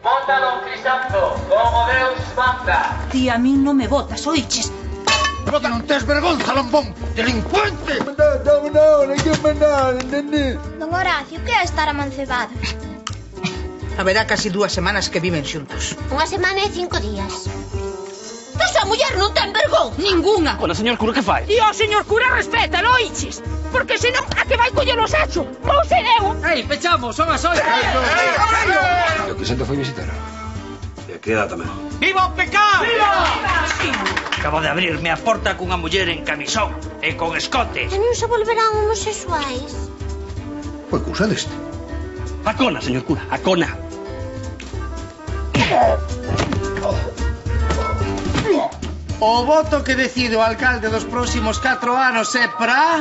Monta don Crisanto, como Deus manda. Ti a min non me botas, oiches? Non tes vergonza, lambón, delincuente! Non hai que mandar, entendí? Don Horacio, que é estar amancebado? Haberá casi 2 semanas que viven xuntos. Unha semana e 5 días. Esa muller non ten vergón. Ninguna. Con o señor cura que fai? E o señor cura respétalo, oiches? Porque senón a que vai coller os hechos. Vou ser eu. Ei, pechamos, son as 8. O que Santo foi visitar. E queda tamén. Viva o pecado! Acabo de abrirme a porta cunha muller en camisón e con escote. E non se volverán homosexuais. Foi cousa deste. A cona, señor cura, a cona. O voto que decide o alcalde dos próximos 4 anos é para...